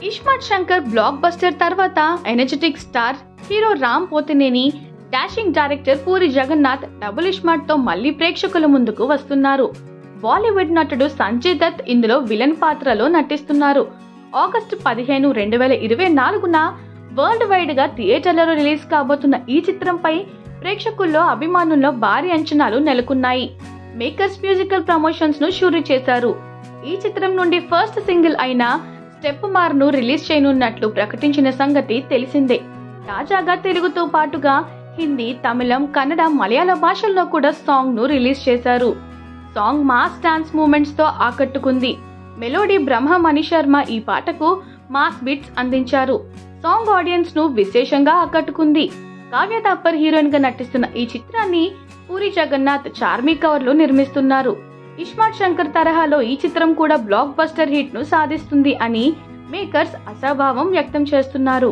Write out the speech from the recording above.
ISmart Shankar blockbuster తర్వాత energetic star hero Ram Pothineni, dashing director Puri Jagannadh double iSmart తో మళ్లీ ప్రేక్షకుల ముందుకు వస్తున్నారు. బాలీవుడ్ నటుడు సంజయ్ దత్ ఇందులో విలన్ పాత్రలో నటిస్తున్నారు. ఆగస్టు 15, 2024న వరల్డ్ వైడ్ గా థియేటర్లలో రిలీజ్ కాబోతున్న ఈ చిత్రంపై ప్రేక్షకుల్లో అభిమానుల్లో భారీ అంచనాలు నెలకొన్నాయి. మేకర్స్ మ్యూజికల్ ప్రమోషన్స్ ను షురూ చేశారు. ఈ చిత్రం నుండి ఫస్ట్ సింగిల్ అయిన స్టెప్ మార్ ను రిలీజ్ చేయనున్నట్లు ప్రకటించిన సంగతి తెలిసిందే. తాజాగా తెలుగుతో పాటుగా హిందీ, తమిళం, కన్నడ, మలయాళ భాషల్లో కూడా సాంగ్ ను రిలీజ్ చేశారు. సాంగ్ మాస్ డాన్స్ మూమెంట్స్ తో ఆకట్టుకుంది. మెలోడీ బ్రహ్మ మణి శర్మ ఈ పాటకు మాస్ బిట్స్ అందించారు. సాంగ్ ఆడియన్స్ ను విశేషంగా ఆకట్టుకుంది. కావ్య థాపర్ హీరోయిన్ గా నటిస్తున్న ఈ చిత్రాన్ని పూరి జగన్నాథ్, చార్మి కౌర్ లు నిర్మిస్తున్నారు. ఇస్మార్ట్ శంకర్ తరహాలో ఈ చిత్రం కూడా బ్లాక్ బస్టర్ హిట్ ను సాధిస్తుంది అని మేకర్స్ ఆశాభావం వ్యక్తం చేస్తున్నారు.